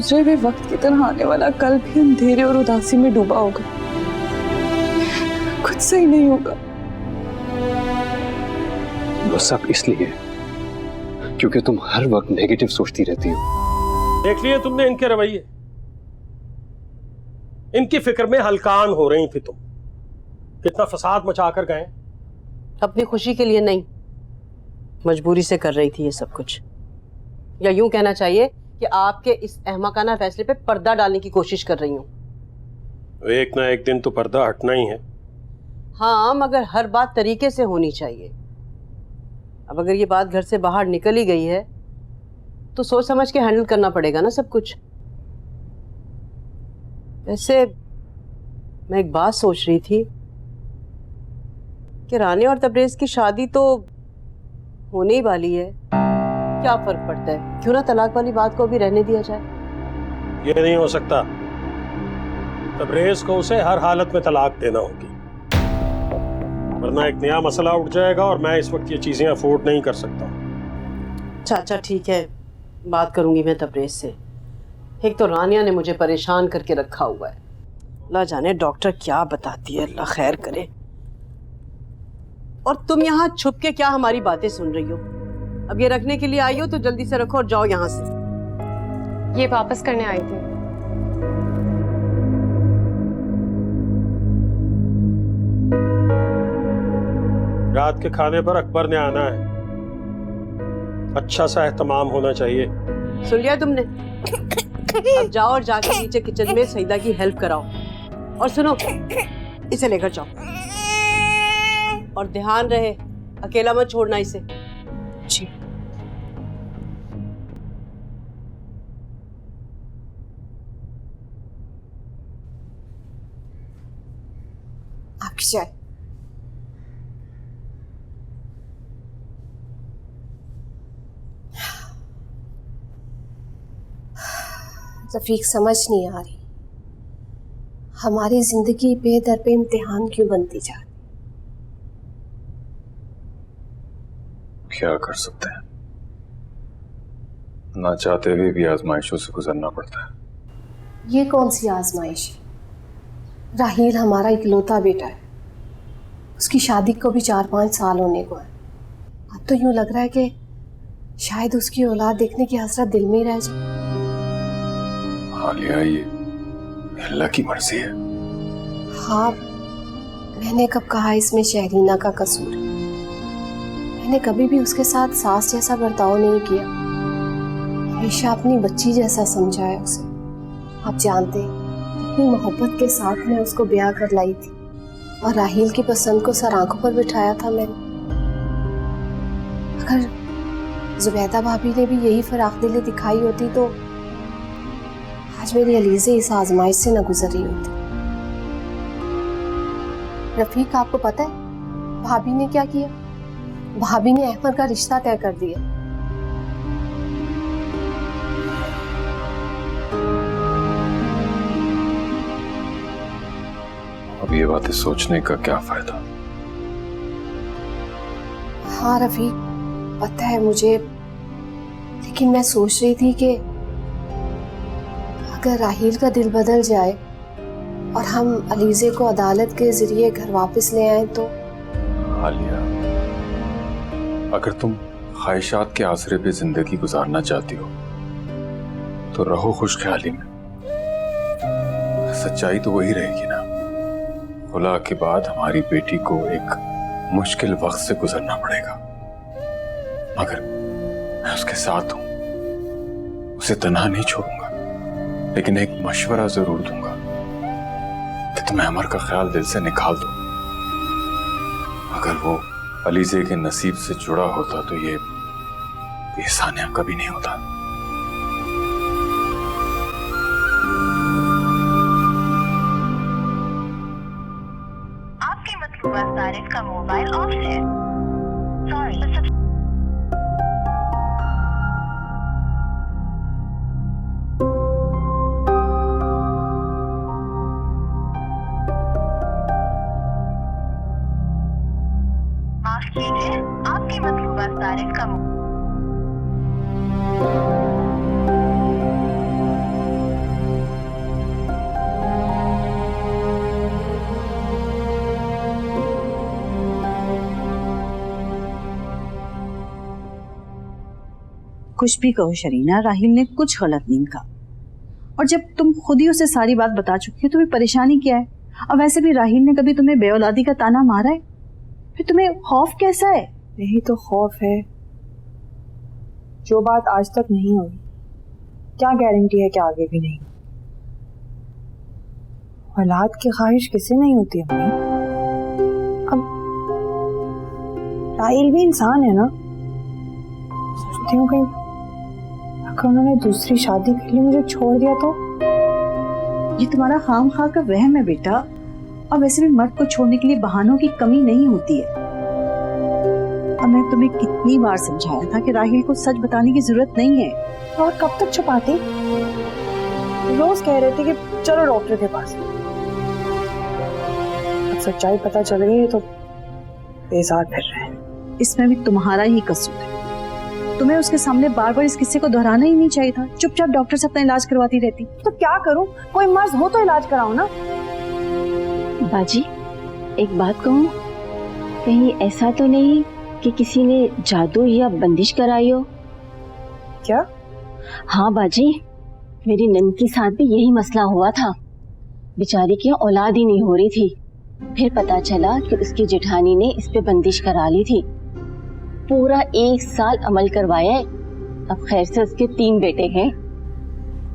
गुजरे हुए वक्त की तरह आने वाला कल भी अंधेरे और उदासी में डूबा होगा। कुछ सही नहीं होगा। वो सब इसलिए क्योंकि तुम हर वक्त नेगेटिव सोचती रहती हो। देख लिए तुमने इनके रवैये, इनकी फिक्र में हलकान हो रही थी तुम। कितना फसाद मचा कर गए। अपनी खुशी के लिए नहीं, मजबूरी से कर रही थी ये सब कुछ। या यूं कहना चाहिए कि आपके इस अहमकाना फैसले पे पर्दा डालने की कोशिश कर रही हूं। एक ना एक दिन तो पर्दा हटना ही है। हाँ, मगर हर बात तरीके से होनी चाहिए। अब अगर ये बात घर से बाहर निकल ही गई है तो सोच समझ के हैंडल करना पड़ेगा ना सब कुछ। वैसे मैं एक बात सोच रही थी कि रानी और तबरेज की शादी तो होने ही वाली है, क्या फर्क पड़ता है? क्यों ना तलाक वाली बात को भी रहने दिया जाए। ये नहीं हो सकता। तबरेज को उसे हर हालत में तलाक देना होगी, वरना एक नया मसला उठ जाएगा और मैं इस वक्त ये चीजें अफोर्ड नहीं कर सकता। चाचा ठीक है, बात करूंगी मैं तबरेज से। एक तो रानिया ने मुझे परेशान करके रखा हुआ है। अल्लाह जाने डॉक्टर क्या बताती है, अल्लाह खैर करे। और तुम यहाँ छुप के क्या हमारी बातें सुन रही हो? अब ये रखने के लिए आई हो तो जल्दी से रखो और जाओ यहाँ से। ये वापस करने आई थी। रात के खाने पर अकबर ने आना है, अच्छा सा एहतमाम होना चाहिए। सुन लिया तुमने? अब जाओ और जाके नीचे किचन में सईदा की हेल्प कराओ। और सुनो, इसे लेकर जाओ और ध्यान रहे अकेला मत छोड़ना इसे। जी। आपकी चाय। रफीक, समझ नहीं आ रही हमारी जिंदगी बेदर पे इम्तिहान क्यों बनती जा रही। क्या कर सकते हैं, ना चाहते हुए भी आजमाइशों से गुजरना पड़ता है। ये कौन सी आजमाइश है? राहील हमारा इकलौता बेटा है, उसकी शादी को भी 4-5 साल होने को है। अब तो यूं लग रहा है कि शायद उसकी औलाद देखने की हसरत दिल में ही रह जाए। हालिया, ये अल्लाह की मर्जी है। हाँ, मैंने कब कहा इसमें शहरीना का कसूर है? मैंने कभी भी उसके साथ सास जैसा बर्ताव नहीं किया, हमेशा अपनी बच्ची जैसा समझा है उसे। आप जानते हैं इतनी मोहब्बत के साथ मैं उसको ब्याह कर लाई थी और राहील की पसंद को सर आंखों पर बिठाया था मैंने। अगर जुबैदा भाभी ने भी यही फराखदिली दिखाई होती तो आज मेरी अलीज़े इस आजमाइश से न गुजर रही होती। रफीक, आपको पता है भाभी ने क्या किया? भाभी ने अहमद का रिश्ता तय कर दिया। अब ये बातें सोचने का क्या फायदा? हाँ रफीक, पता है मुझे, लेकिन मैं सोच रही थी कि अगर राहील का दिल बदल जाए और हम अलीज़े को अदालत के जरिए घर वापस ले आए तो। हालिया, अगर तुम ख्वाहिशात के आसरे पे जिंदगी गुजारना चाहती हो तो रहो खुशख्याली में। सच्चाई तो वही रहेगी ना, खुला के बाद हमारी बेटी को एक मुश्किल वक्त से गुजरना पड़ेगा, मगर मैं उसके साथ हूं, उसे तन्हा नहीं छोड़ूंगा। लेकिन एक मशवरा जरूर दूंगा कि तुम्हें अमर का ख्याल दिल से निकाल दो। अगर वो अलीज़े के नसीब से जुड़ा होता तो ये सानिया कभी नहीं होता। आपके मतलूबा सारिफ का मोबाइल ऑफ है। सॉरी। माफ कीजिए, आपके मतलूबा सारिफ का कुछ भी कहो शरीना, राहिल ने कुछ गलत नहीं कहा। और जब तुम खुद ही उसे सारी बात बता चुकी हो तो भी परेशानी क्या है? और वैसे भी राहिल ने कभी तुम्हें बेऔलादी का ताना मारा है? फिर तुम्हें खौफ कैसा है? यही तो खौफ है, जो बात आज तक नहीं हुई क्या गारंटी है कि आगे भी नहीं। औलाद की ख्वाहिश किसे नहीं होती अम्मी? अब राहिल भी इंसान है ना। सोचती हूँ कहीं अगर उन्होंने दूसरी शादी के लिए मुझे छोड़ दिया तो। ये तुम्हारा खामखा का वहम है बेटा। और वैसे भी मर्द को छोड़ने के लिए बहानों की कमी नहीं होती है। और मैं तुम्हें कितनी बार समझाया था कि राहिल को सच बताने की जरूरत नहीं है। और कब तक छुपाती? रोज कह रहे थे कि चलो डॉक्टर के पास। अब सच्चाई पता चल गई है तो बेजार फिर रहे हैं। इसमें भी तुम्हारा ही कसूर है। तुम्हें उसके सामने बार बार इस किस्से को दोहराना ही नहीं चाहिए था। चुपचाप डॉक्टर से अपना इलाज करवाती रहती। तो क्या करूं? कोई मर्ज हो तो इलाज कराओ ना। बाजी, एक बात कहूं, कहीं ऐसा तो नहीं कि किसी ने जादू या बंदिश कराई हो? क्या? हाँ बाजी, मेरी नंद के साथ भी यही मसला हुआ था। बेचारी की औलाद ही नहीं हो रही थी। फिर पता चला कि उसकी जेठानी ने इस पे बंदिश करा ली थी। पूरा 1 साल अमल करवाया है। अब खैर से उसके 3 बेटे हैं।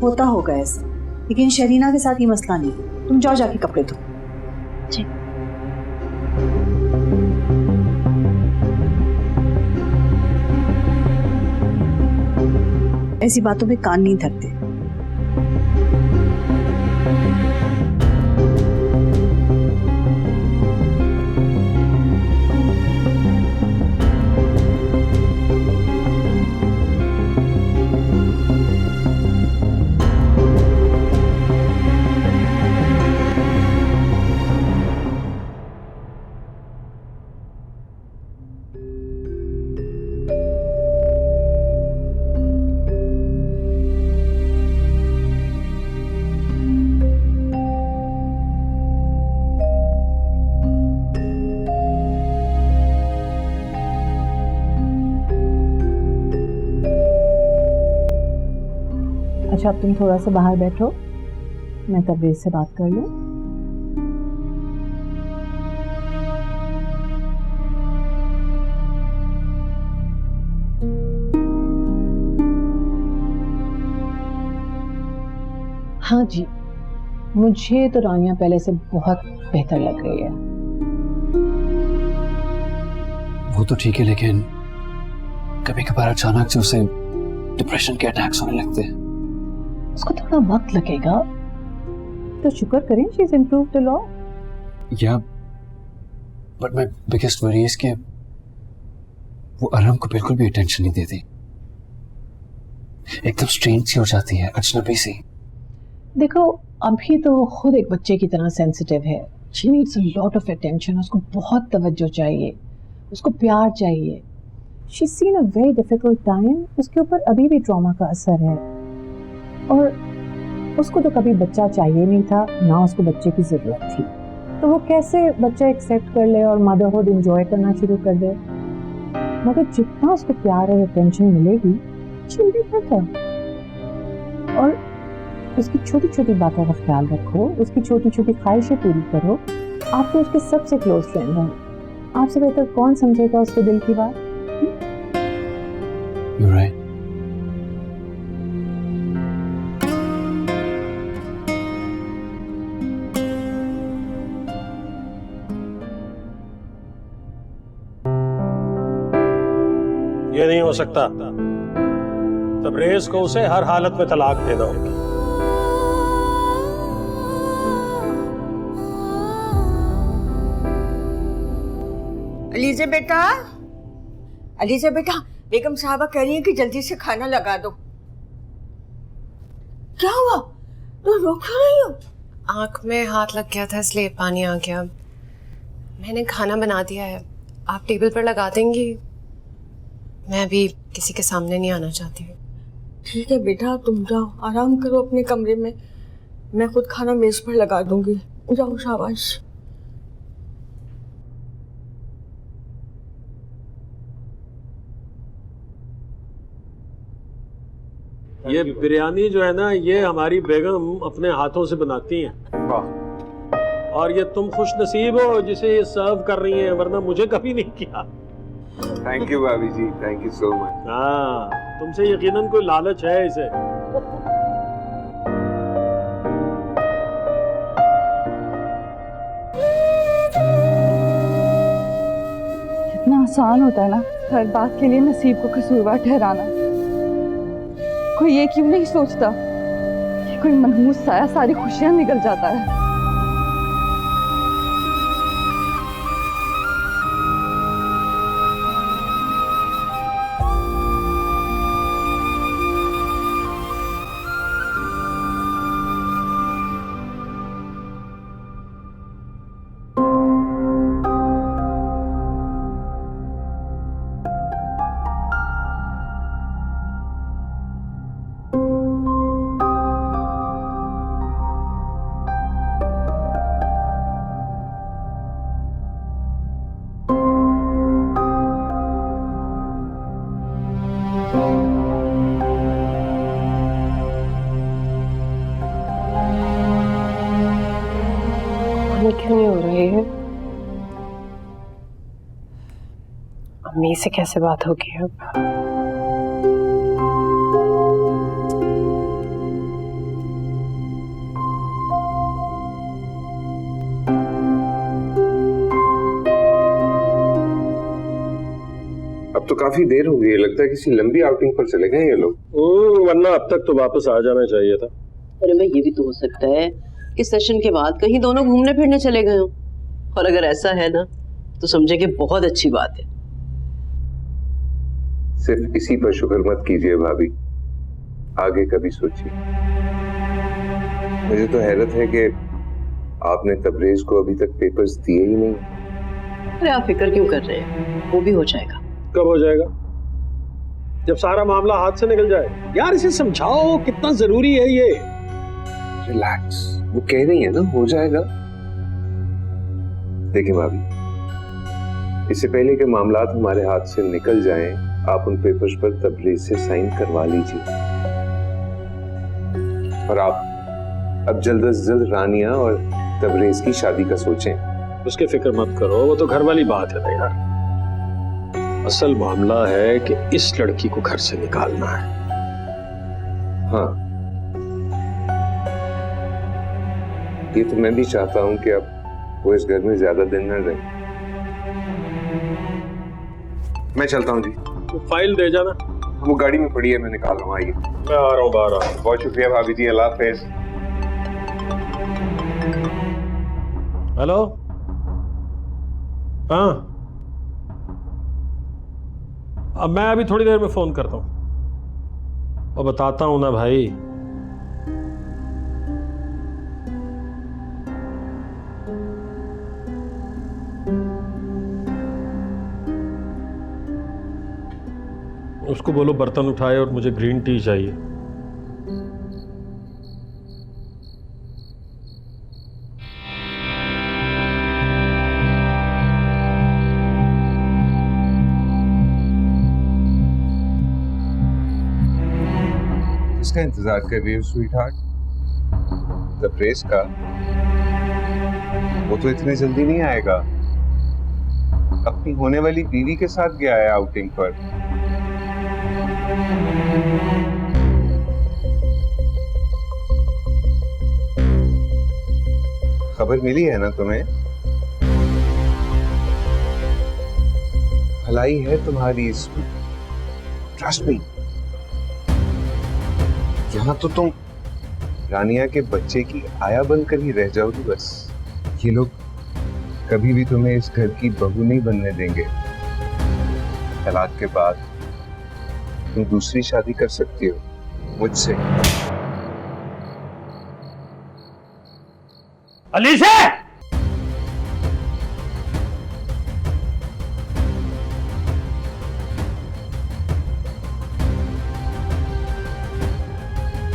होता होगा ऐसा, लेकिन शरीना के साथ ये मसला नहीं है। तुम जाओ जाके कपड़े धो। ऐसी बातों में कान नहीं धरते। अच्छा, अब तुम थोड़ा सा बाहर बैठो, मैं तबरेज से बात कर लूं। हाँ जी, मुझे तो रानिया पहले से बहुत बेहतर लग रही है। वो तो ठीक है, लेकिन कभी कभार अचानक से उसे डिप्रेशन के अटैक्स होने लगते हैं। उसको थोड़ा वक्त लगेगा, तो शुक्र करें she is improved a lot. या but my biggest worry is कि वो अरम को बिल्कुल भी अटेंशन नहीं देती। एकदम स्ट्रेंज सी हो जाती है, अजनबी सी। देखो, अभी तो वो खुद एक बच्चे की तरह सेंसिटिव है। She needs a lot of attention. उसको बहुत तवज्जो चाहिए, उसको प्यार चाहिए। She seen a very difficult time. उसके ऊपर अभी भी ट्रॉमा का असर है, और उसको तो कभी बच्चा चाहिए नहीं था, ना उसको बच्चे की जरूरत थी। तो वो कैसे बच्चा एक्सेप्ट कर ले और मदरहुड एंजॉय करना शुरू कर दे? मगर जितना उसको प्यार और अटेंशन मिलेगी, she'll be better। और उसकी छोटी छोटी बातों का ख्याल रखो, उसकी छोटी छोटी ख्वाहिशें पूरी करो। आप तो उसके सबसे क्लोज फ्रेंड हैं। आपसे बेहतर कौन समझेगा उसके दिल की बात? You're right. ये नहीं हो सकता। तबरेज को उसे हर हालत में तलाक देना होगी। अलीज़ा बेटा, अलीज़ा बेटा, बेगम साहबा कह रही है कि जल्दी से खाना लगा दो। क्या हुआ? तो रो क्यों रही हो? आंख में हाथ लग गया था इसलिए पानी आ गया। मैंने खाना बना दिया है, आप टेबल पर लगा देंगी? मैं अभी किसी के सामने नहीं आना चाहती हूँ। ठीक है बेटा, तुम जाओ आराम करो अपने कमरे में, मैं खुद खाना मेज पर लगा दूंगी। जाओ, शाबाश। ये बिरयानी जो है ना, ये हमारी बेगम अपने हाथों से बनाती हैं। और ये तुम खुश नसीब हो जिसे ये सर्व कर रही हैं, वरना मुझे कभी नहीं किया। थैंक यू भाभी जी, थैंक यू सो मच। हाँ, तुमसे यकीनन कोई लालच है इसे। कितना आसान होता है ना हर बात के लिए नसीब को कसूरवार ठहराना। कोई ये क्यों नहीं सोचता कि कोई मनहूस साया सारी खुशियां निकल जाता है। क्यों नहीं हो रही है? अम्मी से कैसे बात होगी अब? अब तो काफी देर हो गई है, लगता है किसी लंबी आउटिंग पर चले गए ये लोग। वरना अब तक तो वापस आ जाना चाहिए था। अरे भाई, ये भी तो हो सकता है कि सेशन के बाद कहीं दोनों घूमने फिरने चले गए हो। और अगर ऐसा है ना, तो समझे कि बहुत अच्छी बात है। सिर्फ इसी पर शुक्र मत कीजिए भाभी, आगे कभी सोचिए। मुझे तो हैरत है कि आपने तबरेज को अभी तक पेपर्स दिए ही नहीं। अरे आप फिक्र क्यों कर रहे हैं, वो भी हो जाएगा। कब हो जाएगा? जब सारा मामला हाथ से निकल जाए। यार इसे समझाओ कितना जरूरी है ये। रिलैक्स, वो कह रही है ना हो जाएगा। देखिए भाभी, इससे पहले कि मामलात हमारे हाथ से निकल जाएं, आप उन पेपर्स पर तबरेज से साइन करवा लीजिए। और आप अब जल्द से जल्द रानिया और तबरेज की शादी का सोचें। उसकी फिक्र मत करो, वो तो घर वाली बात है ना यार। असल मामला है कि इस लड़की को घर से निकालना है। हाँ, ये तो मैं भी चाहता हूं कि अब वो इस घर में ज्यादा दिन न रहे। मैं चलता हूं जी। तो फाइल दे जाना। वो गाड़ी में पड़ी है, मैं निकाल रहा हूँ। आइए, मैं आ रहा हूँ, बाहर आ रहा हूँ। बहुत शुक्रिया भाभी जी, अल्लाह हाफिज। हेलो, हाँ, अब मैं अभी थोड़ी देर में फोन करता हूँ और बताता हूँ ना भाई। उसको बोलो बर्तन उठाए और मुझे ग्रीन टी चाहिए। किसका इंतजार कर रही है स्वीटहार्ट? तबरेज का? वो तो इतने जल्दी नहीं आएगा। अपनी होने वाली बीवी के साथ गया है आउटिंग पर। खबर मिली है ना तुम्हें? भलाई है तुम्हारी इसमें, ट्रस्ट मी। यहाँ तो तुम रानिया के बच्चे की आया बनकर ही रह जाओगी बस। ये लोग कभी भी तुम्हें इस घर की बहू नहीं बनने देंगे। तलाक के बाद तुम दूसरी शादी कर सकती हो मुझसे। अलीशा!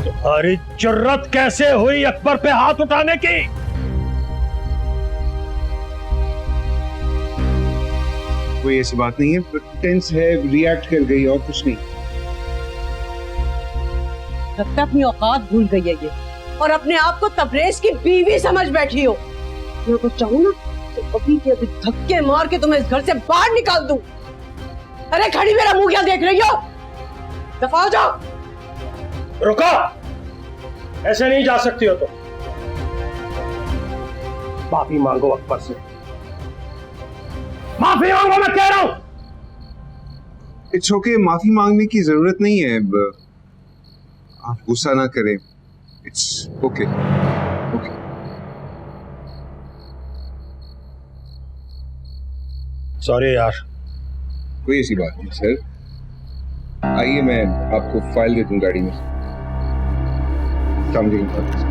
तुम्हारी जुर्रत कैसे हुई अकबर पे हाथ उठाने की? कोई ऐसी बात नहीं है, टेंस है, रिएक्ट कर गई और कुछ नहीं। लगता है अपनी औकात भूल गई है ये, और अपने आप को तबरेज की बीवी समझ बैठी हो। मैं कुछ चाहूँ ना तो अभी के अभी धक्के मार के तुम्हें इस घर से बाहर निकाल दूं। अरे खड़ी मेरा मुंह क्या देख रही हो? दफा हो जाओ। रुको, ऐसे नहीं जा सकती हो तुम। माफी मांगो अकबर से, माफी मांगो, मैं कह रहा हूं। इट्स ओके, माफी मांगने की जरूरत नहीं है। आप गुस्सा ना करें। It's okay. ओके। सॉरी यार। कोई ऐसी बात नहीं सर। आइए, मैं आपको फाइल दे दूं गाड़ी में। समझेंगे।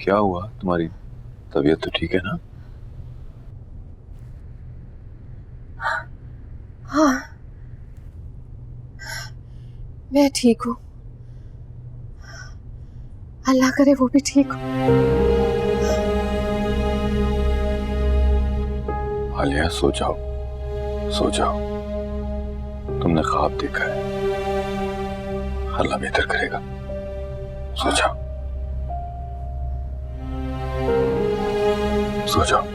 क्या हुआ? तुम्हारी तबीयत तो ठीक है ना? हाँ, मैं ठीक हूँ। अल्लाह करे वो भी ठीक हो। आलिया, सो जाओ, सो जाओ। तुमने ख्वाब देखा है, अल्लाह बेहतर करेगा। सो जाओ, सो जाओ।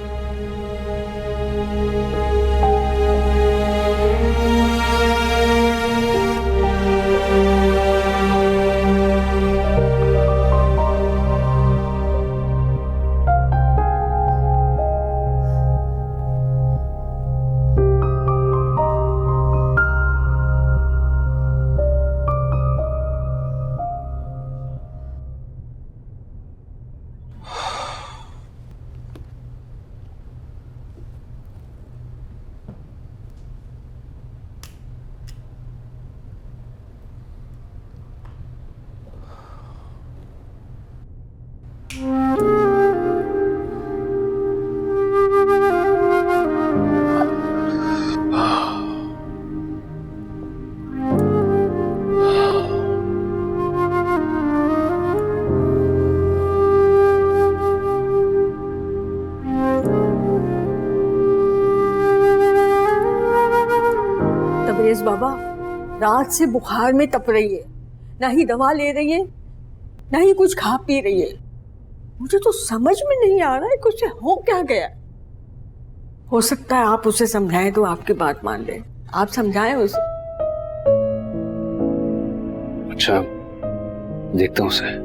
तबरेज बाबा रात से बुखार में तप रही है, ना ही दवा ले रही है, ना ही कुछ खा पी रही है। मुझे तो समझ में नहीं आ रहा है कि उसे हो क्या गया। हो सकता है आप उसे समझाएं तो आपकी बात मान ले। आप समझाएं उसे। अच्छा, देखता हूँ उसे।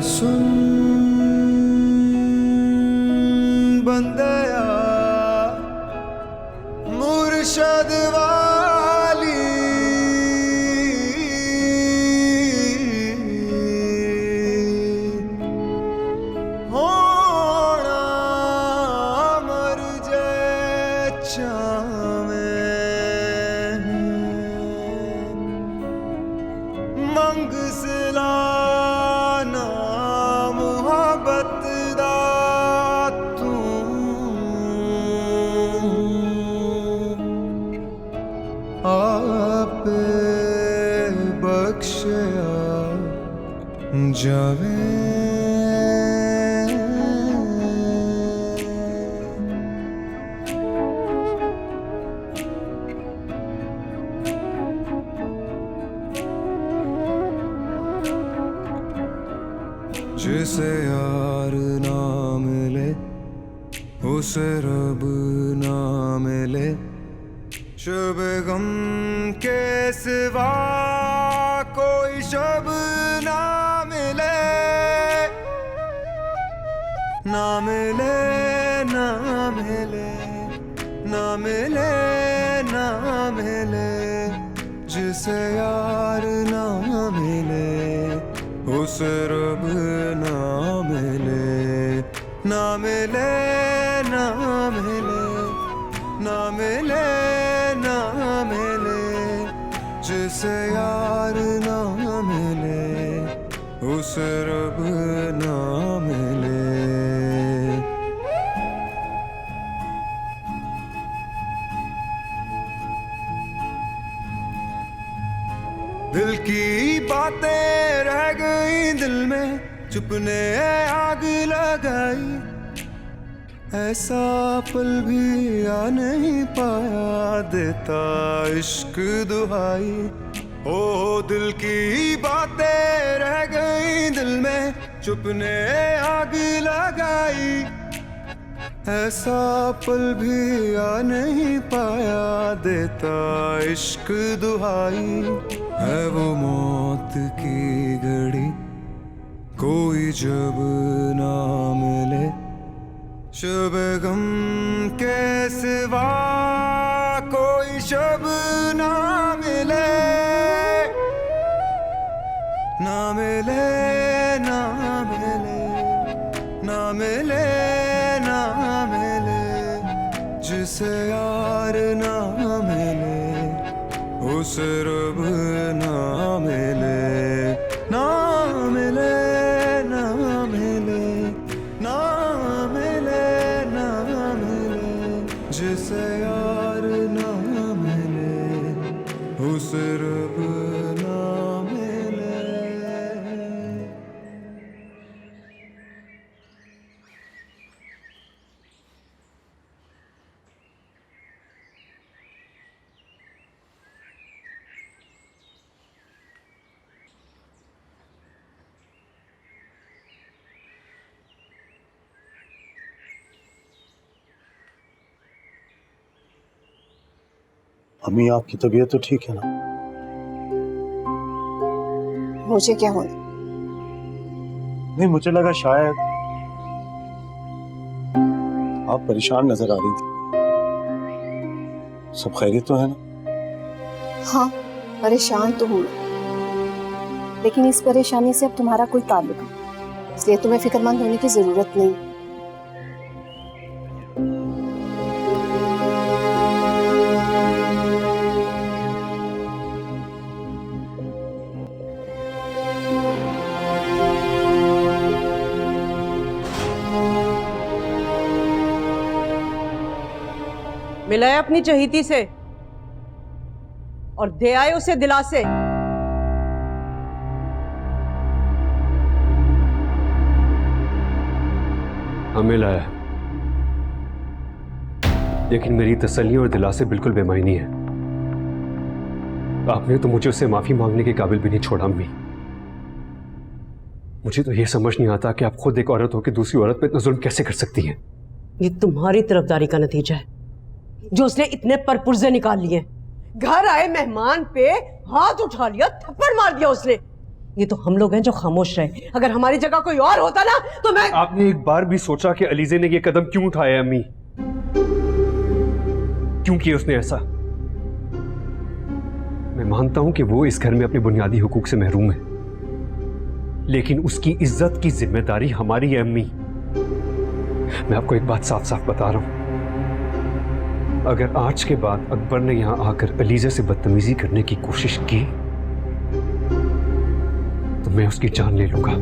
सुन बंदया मुर्शद वाली होना मर जाए चावे मंग सिलाना मोहब्बत दा तू आ जावे जिसे यार ना मिले उसे रब ना मिले शब गम के सिवा कोई शब ना मिले ना मिले ना मिले ना मिले ना मिले जिसे यार ना मिले उसे रब ना मिले ना मिले ना मिले ना मिले ना मिले जिसे यार ना मिले उसे रब ना मिले दिल की बातें रह गई दिल में चुपने आग लगाई ऐसा पल भी आ नहीं पाया देता इश्क दुहाई ओ दिल की बातें रह गई दिल में चुपने आग लगाई ऐसा पल भी आ नहीं पाया देता इश्क दुहाई है वो मौत की घड़ी कोई जब ना मिले शब गम के सिवा कोई शब ना मिले ना मिले ना मिले ना मिले ना मिले जिसे यार ना मिले उसे रब ना मिले ना मिले ना मिले ना मिले ना मिले जिसे यार ना मिले उसे रब ना मिले अम्मी आपकी तबीयत तो ठीक है ना? मुझे क्या होना? नहीं, मुझे लगा शायद आप परेशान नजर आ रही थी। सब खैरियत तो है ना? हाँ, परेशान तो हूँ, लेकिन इस परेशानी से अब तुम्हारा कोई ताल्लुक नहीं, इसलिए तुम्हें फिक्रमंद होने की जरूरत नहीं। मिलाए अपनी चहीती से और दे आए उसे दिलासे। हमें लाया, लेकिन मेरी तसल्ली और दिलासे बिल्कुल बेमायनी है। आपने तो मुझे उससे माफी मांगने के काबिल भी नहीं छोड़ा अम्मी। मुझे तो यह समझ नहीं आता कि आप खुद एक औरत हो कि दूसरी औरत पे इतना जुल्म कैसे कर सकती हैं। ये तुम्हारी तरफदारी का नतीजा है जो उसने इतने परपुर्जे निकाल लिए। घर आए मेहमान पे हाथ उठा लिया, थप्पड़ मार दिया उसने। ये तो हम लोग हैं जो खामोश रहे। अगर हमारी जगह कोई और होता ना तो मैं। आपने एक बार भी सोचा कि अलीजे ने ये कदम क्यों उठाया अम्मी? क्यों किया उसने ऐसा? मैं मानता हूं कि वो इस घर में अपने बुनियादी हुकूक से महरूम है, लेकिन उसकी इज्जत की जिम्मेदारी हमारी है अम्मी। मैं आपको एक बात साफ साफ बता रहा हूं, अगर आज के बाद अकबर ने यहां आकर अलीजा से बदतमीजी करने की कोशिश की तो मैं उसकी जान ले लूंगा।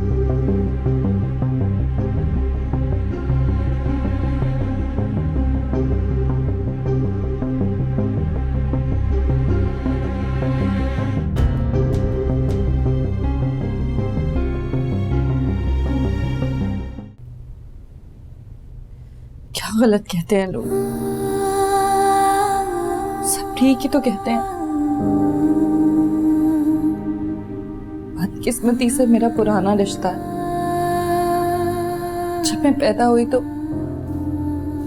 गलत कहते हैं लोग, सब ठीक ही तो कहते हैं। बदकिस्मती से मेरा पुराना रिश्ता है। जब मैं पैदा हुई तो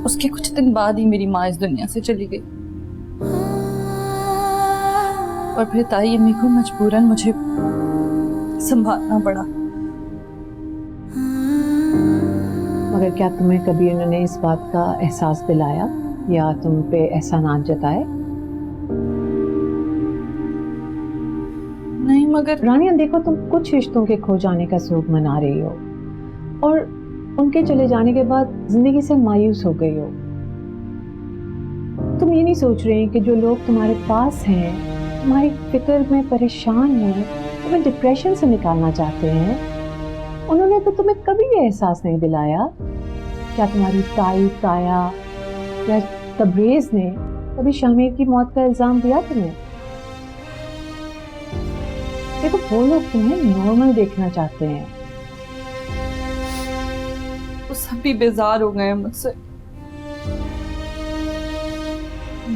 उसके कुछ दिन बाद ही मेरी माँ इस दुनिया से चली गई और फिर ताई अम्मी को मजबूरन मुझे संभालना पड़ा। मगर क्या तुम्हें कभी उन्होंने इस बात का एहसास दिलाया या तुम पे एहसानात जताए? नहीं, मगर रानिया देखो, तुम कुछ रिश्तों के खो जाने का शोक मना रही हो और उनके चले जाने के बाद जिंदगी से मायूस हो गई हो। तुम ये नहीं सोच रही कि जो लोग तुम्हारे पास हैं, तुम्हारी फिक्र में परेशान हैं, तुम्हें डिप्रेशन से निकालना चाहते हैं, उन्होंने तो तुम्हें कभी ये एहसास नहीं दिलाया? क्या तुम्हारी ताई, ताया या तबरेज ने कभी शामिर की मौत का इल्जाम दिया तुम्हें? देखो, वो लोग तुम्हें नॉर्मल देखना चाहते हैं। वो सभी बेजार हो गए हैं मुझसे,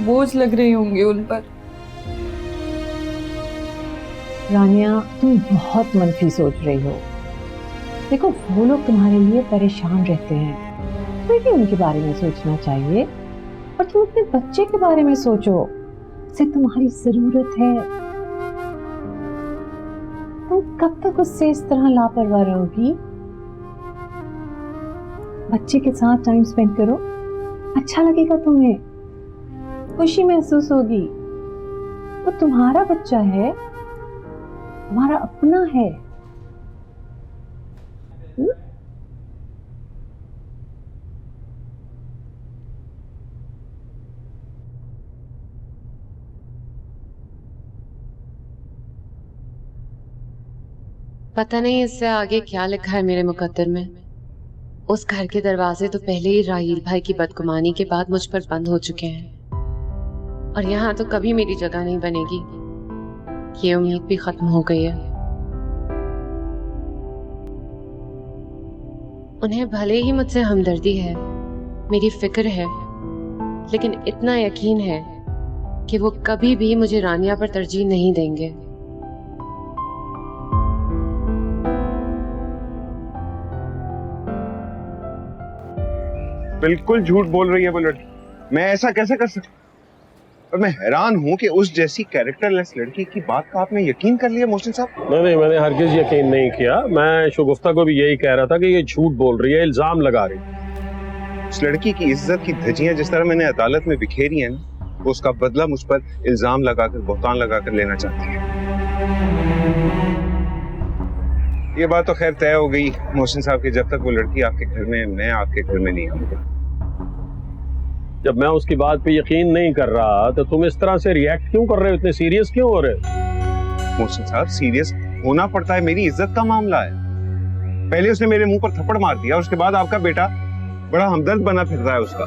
बोझ लग रही होंगी उन पर। रानिया, तुम बहुत मनफी सोच रही हो। देखो, वो लोग तुम्हारे लिए परेशान रहते हैं, तुम्हें भी उनके बारे में सोचना चाहिए और तुम अपने बच्चे के बारे में सोचो, उसे तुम्हारी जरूरत है। तुम कब तक उससे इस तरह लापरवाह रहोगी? बच्चे के साथ टाइम स्पेंड करो, अच्छा लगेगा तुम्हें, खुशी महसूस होगी। वो तुम्हारा बच्चा है, तुम्हारा अपना है। पता नहीं इससे आगे क्या लिखा है मेरे मुकद्दर में। उस घर के दरवाजे तो पहले ही राहील भाई की बदगुमानी के बाद मुझ पर बंद हो चुके हैं और यहाँ तो कभी मेरी जगह नहीं बनेगी। ये उम्मीद भी खत्म हो गई है। उन्हें भले ही मुझसे हमदर्दी है, मेरी फिक्र है, लेकिन इतना यकीन है कि वो कभी भी मुझे रानिया पर तरजीह नहीं देंगे। बिल्कुल झूठ बोल रही है वो लड़की। मैं ऐसा कैसे कर सकता? और मैं हैरान हूँ कि उस जैसी कैरेक्टरलेस लड़की की बात का आपने यकीन कर लिया मोहसिन साहब। नहीं, मैंने हरगिज यकीन नहीं किया। मैं शगुफ्ता को भी यही कह रहा था कि ये झूठ बोल रही है, इल्जाम लगा रही है। उस लड़की की इज्जत की धज्जियां जिस तरह मैंने अदालत में बिखेरी हैं, वो उसका बदला मुझ पर इल्जाम लगाकर, बहतान लगाकर लेना चाहती है। ये बात तो खैर तय हो गई मोहसिन साहब कि जब तक वो लड़की आपके घर में, मैं आपके घर में नहीं आऊंगा। जब मैं उसकी बात पे यकीन नहीं कर रहा तो तुम इस तरह से रिएक्ट क्यों कर रहे हो? इतने सीरियस क्यों हो रहे हो? मोहसिन साहब, सीरियस होना पड़ता है, मेरी इज्जत का मामला है। पहले उसने मेरे मुंह पर थप्पड़ मार दिया, उसके बाद आपका बेटा बड़ा हमदर्द बना फिर रहा है, उसका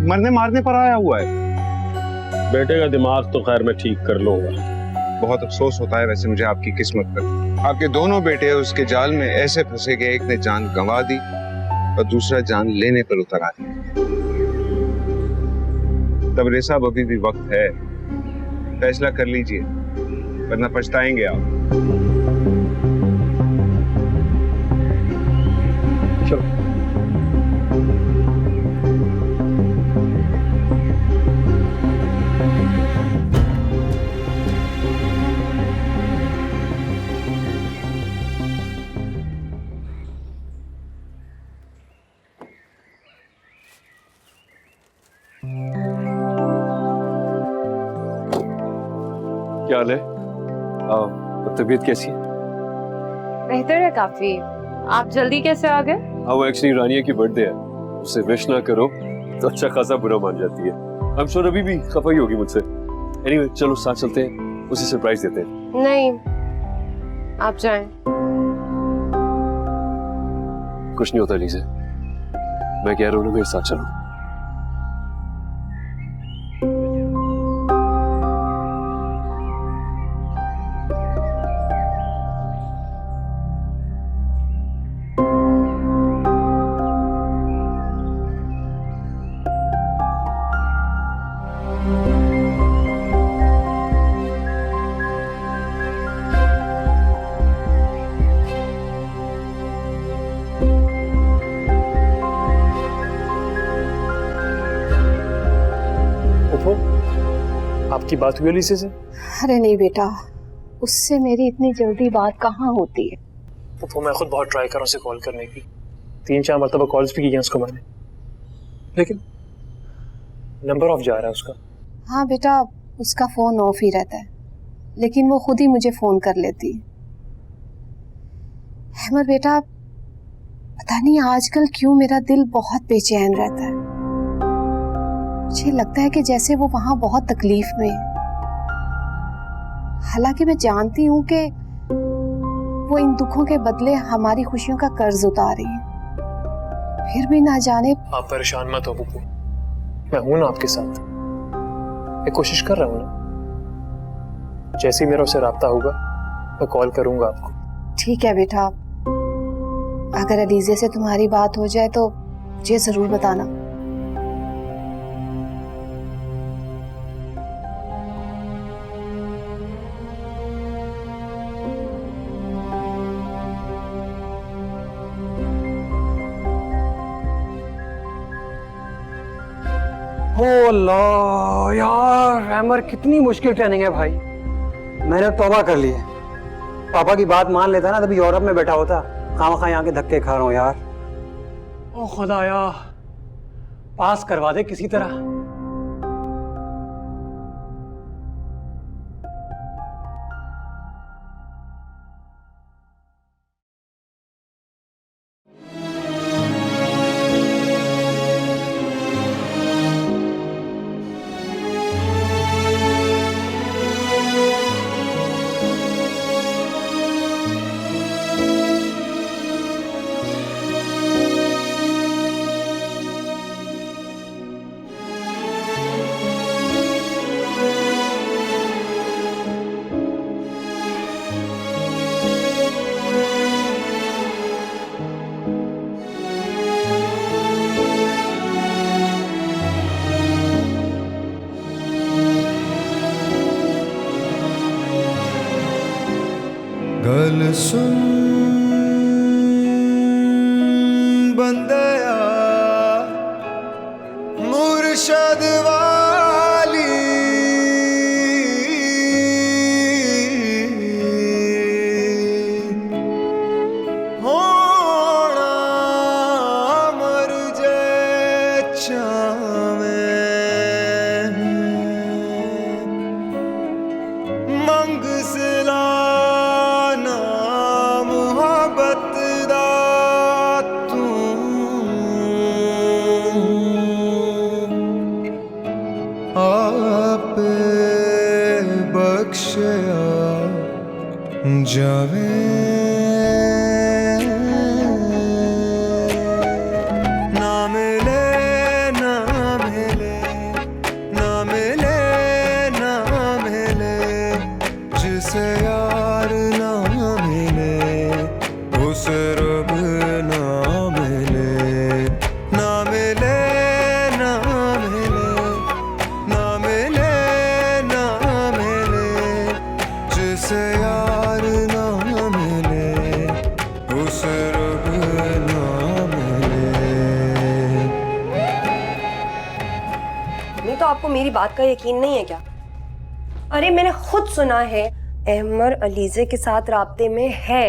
मरने मारने पर आया हुआ है। बेटे का दिमाग तो खैर मैं ठीक कर लूंगा। बहुत अफसोस होता है वैसे मुझे आपकी किस्मत पर। आपके दोनों बेटे उसके जाल में ऐसे फंसे गए, एक ने जान गंवा दी और दूसरा जान लेने पर उतर आ गया। तबरेज साहब, अभी भी वक्त है, फैसला कर लीजिए वरना पछताएंगे आप। चलो। क्या हाल है? तबीयत कैसी है? बेहतर है काफी। आप जल्दी कैसे आ गए? हाँ, वो एक्चुअली रानिया की बर्थडे है, उसे विश ना करो तो अच्छा खासा बुरा मान जाती है। आई एम श्योर अभी भी खफा ही होगी मुझसे। एनीवे, चलो साथ चलते हैं, उसे सरप्राइज देते हैं। नहीं, आप जाएं। कुछ नहीं होता लीज़े, मैं कह रहा हूँ ना, मेरे साथ चलो। फूफो, आपकी बात हुई अलीसे से? अरे नहीं बेटा, उससे मेरी इतनी जल्दी बात कहाँ होती है। फूफो मैं खुद बहुत ट्राई कर रहा हूँ उसे कॉल करने की, 3-4 मरतबा कॉल्स भी की हैं उसको मैंने, लेकिन नंबर ऑफ जा रहा है उसका। हाँ बेटा, उसका फोन ऑफ ही रहता है, लेकिन वो खुद ही मुझे फोन कर लेती है। अहमद बेटा, पता नहीं आजकल क्यों मेरा दिल बहुत बेचैन रहता है। मुझे लगता है कि जैसे वो वहां बहुत तकलीफ में है। हालांकि मैं जानती हूँ कि वो इन दुखों के बदले हमारी खुशियों का कर्ज उतार रही है, फिर भी ना जाने। आप परेशान मत हो बुब्बू, मैं हूं ना आपके साथ, मैं कोशिश कर रहा हूं ना। जैसे ही मेरा उससे राब्ता होगा मैं कॉल करूंगा आपको। ठीक है बेटा, अगर अलीजे से तुम्हारी बात हो जाए तो मुझे जरूर बताना। ओ अल्लाह यार, हैमर कितनी मुश्किल ट्रेनिंग है भाई। मैंने तौबा कर ली है, पापा की बात मान लेता ना तभी यूरोप में बैठा होता, खामखा यहाँ के धक्के खा रहा हूँ यार। ओ खुदाया, पास करवा दे किसी तरह। गल सुन बंदया मुर्शद वाली, होना मर जाए चावे, मंग सिला जावे ना मिले ना मिले ना मिले ना मिले, जिसे यार ना मिले उसे रब ना मिले, ना मिले ना मिले ना मिले ना मिले, जिसे यार ना मिले उसे रब ना मिले। नहीं तो आपको मेरी बात का यकीन नहीं है क्या? अरे मैंने खुद सुना है अहमर अलीजे के साथ राब्ते में है।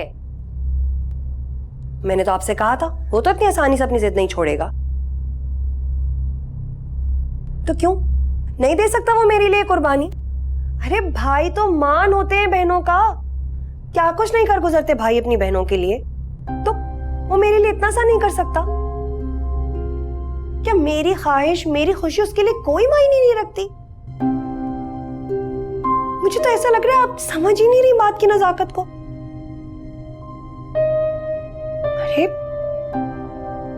मैंने तो आपसे कहा था वो तो इतनी आसानी से अपनी जिद नहीं छोड़ेगा। तो क्यों नहीं दे सकता वो मेरे लिए कुर्बानी? अरे भाई तो मान होते हैं बहनों का, क्या कुछ नहीं कर गुजरते भाई अपनी बहनों के लिए, तो वो मेरे लिए इतना सा नहीं कर सकता? क्या मेरी ख्वाहिश मेरी खुशी उसके लिए कोई मायने नहीं रखती? मुझे तो ऐसा लग रहा है आप समझ ही नहीं रही बात की नजाकत को। अरे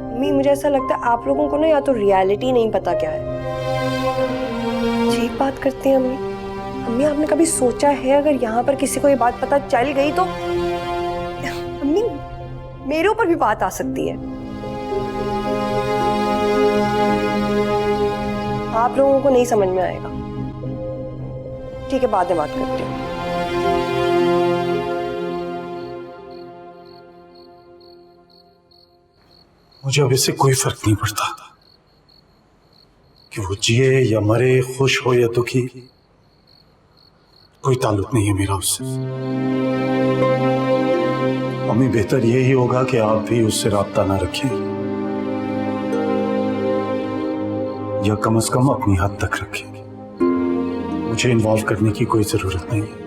मम्मी, मुझे ऐसा लगता है आप लोगों को ना या तो रियलिटी नहीं पता क्या है। ठीक बात करती हैं अम्मी। अम्मी आपने कभी सोचा है अगर यहाँ पर किसी को ये बात पता चल गई तो अम्मी मेरे ऊपर भी बात आ सकती है। आप लोगों को नहीं समझ में आएगा। ठीक है, बाद में बात करते हैं। मुझे अब इससे कोई फर्क नहीं पड़ता कि वो जिए या मरे, खुश हो या दुखी, कोई ताल्लुक नहीं है मेरा उससे। अम्मी बेहतर यही होगा कि आप भी उससे राब्ता ना रखें, या कम से कम अपनी हद तक रखें। मुझे इन्वॉल्व करने की कोई जरूरत नहीं है।